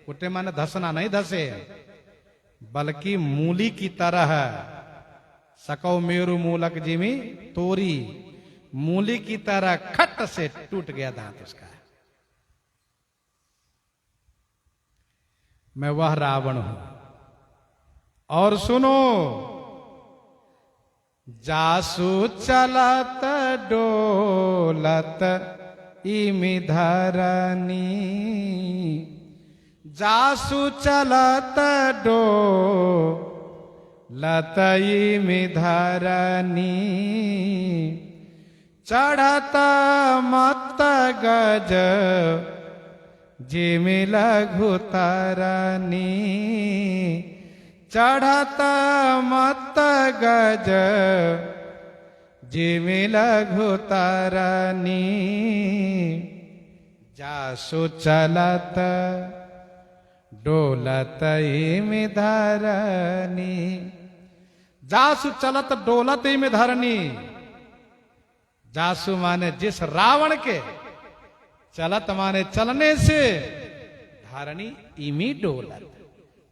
फूटे माने धसना, नहीं धसे, बल्कि मूली की तरह, सकौ मेरु मूलक जिमी तोरी, मूली की तरह खट से टूट गया दांत उसका। मैं वह रावण हूं। और सुनो, जासु चलत डोलत इमि धरनी, जासु चलत डोलत इमि धरनी, चढ़त मत गज जिमि लघु तरनी, चढ़त मत गज जिमि लघु तरनी, जासु चलत डोलत इमि धरनी। जासु चलत डोलत इमि धरनी, जासु माने जिस रावण के, चलत माने चलने से, धरनी इमि डोलत,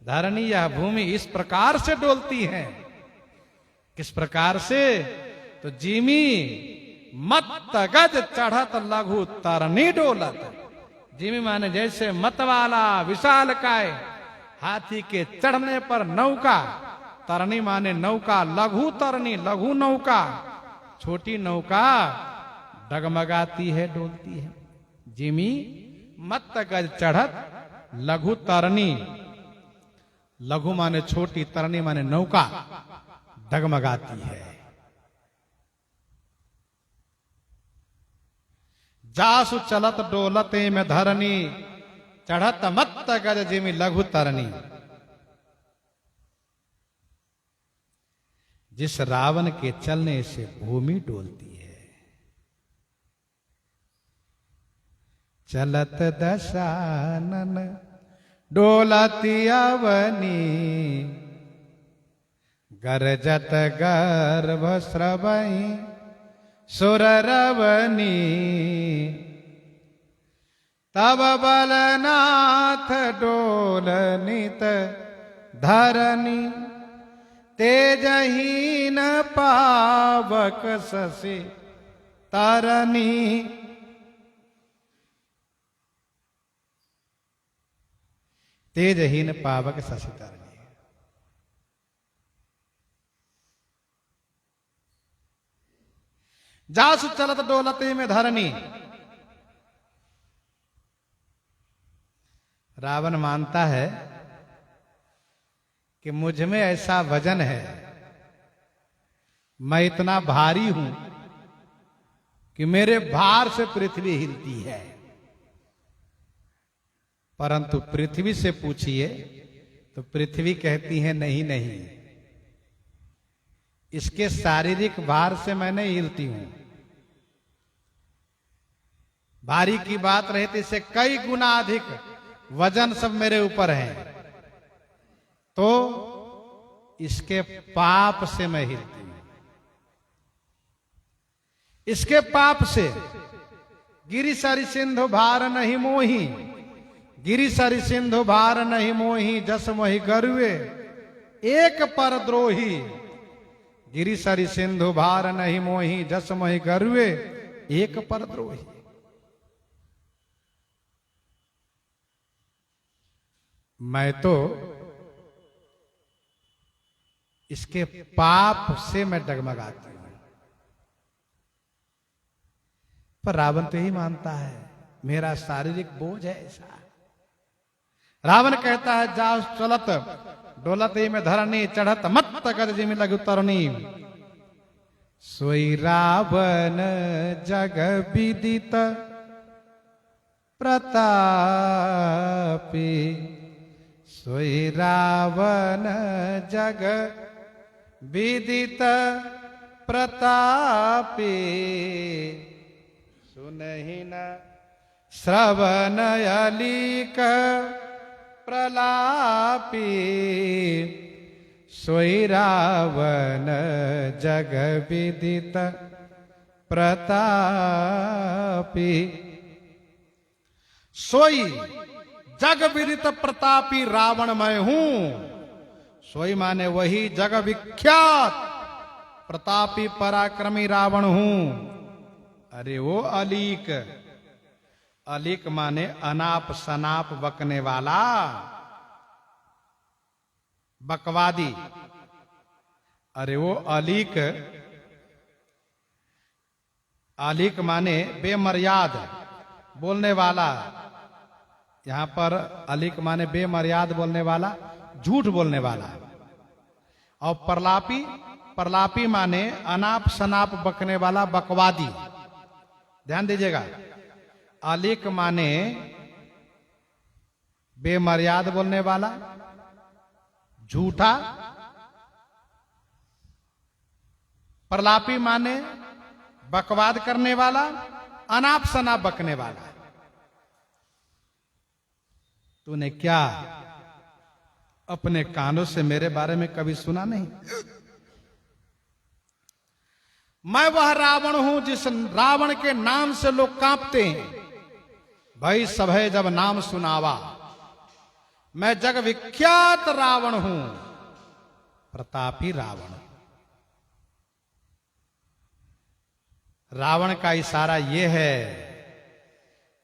धरनी यह भूमि इस प्रकार से डोलती है। किस प्रकार से? तो जिमी मत गज चढ़त लघु तरनी डोलत। जिमी माने जैसे मत वाला विशालकाय हाथी के चढ़ने पर नौका, तरनी माने नौका, लघु तरनी लघु नौका, छोटी नौका डगमगाती है, डोलती है। जिमी मत गज चढ़त लघु तरनी, लघु माने छोटी, तरनी माने नौका, डगमगाती है। जासु चलत डोलते में धरनी, चढ़त मत गज जिमी लघु तरनी। जिस रावण के चलने से भूमि डोलती है, चलत दशानन डोलती अवनी, गरजत गर्भ स्रवई सुर रवनी। तब बलनाथ डोलनित धरनी, तेजहीन पावक शशि तरनी। तेजहीन पावक शशि तरनी। जासु चलत डोलते में धरनी। रावण मानता है कि मुझ में ऐसा वजन है, मैं इतना भारी हूं कि मेरे भार से पृथ्वी हिलती है। परंतु पृथ्वी से पूछिए तो पृथ्वी कहती है नहीं नहीं, इसके शारीरिक भार से मैं नहीं हिलती हूं। भारी की बात रहे तो इससे कई गुना अधिक वजन सब मेरे ऊपर है, तो इसके पाप से मैं हिलती हूं। इसके पाप से गिरि सरि सिंधु भार नहीं मोही, गिरि सरि सिंधु भार नहीं मोही, जस मोहि गरुए एक पर द्रोही। गिरि सरि सिंधु भार नहीं मोही, जस मोहि गरुए एक पर द्रोही। मैं तो इसके पाप से मैं डगमगाती हूं। पर रावण तो यही मानता है मेरा शारीरिक बोझ है ऐसा। रावण कहता है जाओ चलत डोलत में धरनी, चढ़त मत गज जिमी लघु तरनी। सोई रावण जग विदित प्रतापी, सोई रावण जग विदित प्रतापी। सुनहि न श्रवण अलीक प्रलापी, सोई रावण जग विदित प्रतापी। सोई जग विदित प्रतापी रावण मैं हूं। सोई माने वही जग विख्यात प्रतापी पराक्रमी रावण हूं। अरे वो अलीक, अलीक माने अनाप शनाप बकने वाला, बकवादी। अरे वो अलीक, अलीक माने बेमर्याद बोलने वाला। यहां पर अलीक माने बेमर्याद बोलने वाला, झूठ बोलने वाला। और प्रलापी, प्रलापी माने अनाप शनाप बकने वाला, बकवादी। ध्यान दीजिएगा, अलीक माने बेमर्याद बोलने वाला, झूठा। प्रलापी माने बकवाद करने वाला, अनाप शनाप बकने वाला। तूने क्या अपने कानों से मेरे बारे में कभी सुना नहीं? मैं वह रावण हूं जिस रावण के नाम से लोग कांपते हैं। भाई सभे जब नाम सुनावा, मैं जग विख्यात रावण हूं, प्रतापी रावण। रावण का इशारा यह है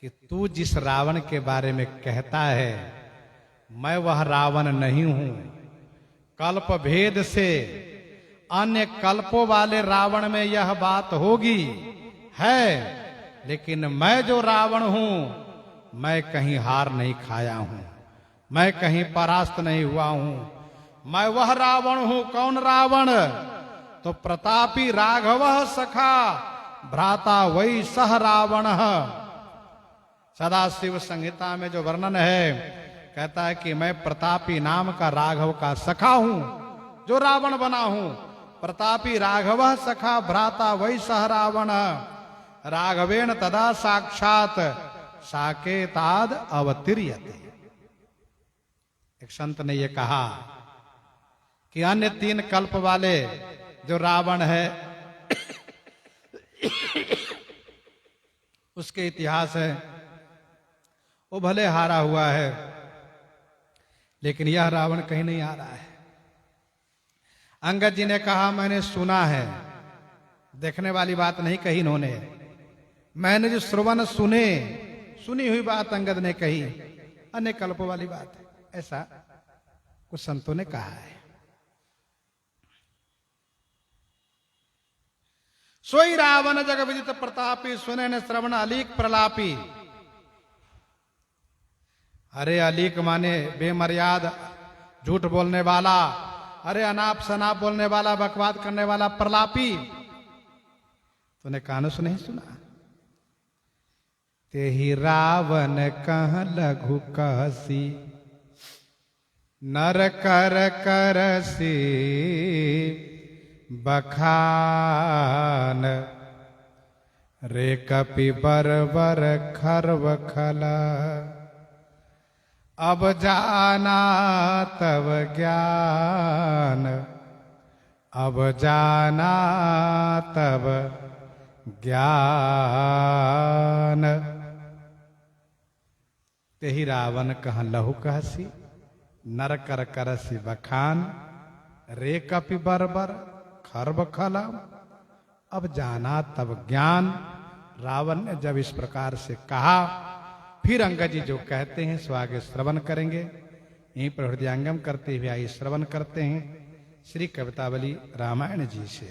कि तू जिस रावण के बारे में कहता है, मैं वह रावण नहीं हूं। कल्प भेद से अन्य कल्पों वाले रावण में यह बात होगी, है, लेकिन मैं जो रावण हूं, मैं कहीं हार नहीं खाया हूं, मैं कहीं परास्त नहीं हुआ हूं। मैं वह रावण हूं। कौन रावण? तो प्रतापी राघव सखा भ्राता वही सह रावण। सदाशिव संहिता में जो वर्णन है, कहता है कि मैं प्रतापी नाम का राघव का सखा हूं, जो रावण बना हूं। प्रतापी राघव सखा भ्राता वही सह रावण। राघवेण तदा साक्षात साकेताद अवतीर्यते। एक संत ने यह कहा कि अन्य 3 कल्प वाले जो रावण है उसके इतिहास है, वो भले हारा हुआ है, लेकिन यह रावण कहीं नहीं आ रहा है। अंगद जी ने कहा मैंने सुना है, देखने वाली बात नहीं कही इन्होंने, मैंने जो श्रवण सुनी हुई बात अंगद ने कही, अन्य कल्प वाली बात है, ऐसा कुछ संतों ने कहा है। सोई रावण जग विदित प्रतापी, सुने न श्रवण अलीक प्रलापी। अरे अलीक माने बेमर्याद झूठ बोलने वाला, अरे अनाप शनाप बोलने वाला, बकवाद करने वाला प्रलापी। तूने कानों से नहीं सुना? तेहि रावण कह लघु कहसी, नर कर करसी बखान। रे कपि बरबर खर्व खला, अब जाना तब ज्ञान, अब जाना तब ज्ञान। तेहि रावण कह लहु कहसी, नर कर करसी बखान। रे कपि बरबर खर्व खला, अब जाना तब ज्ञान। रावण ने जब इस प्रकार से कहा, फिर अंगद जी जो कहते हैं सो आगे श्रवण करेंगे। यहीं पर हृदयांगम करते हुए आइए श्रवण करते हैं श्री कवितावली रामायण जी से।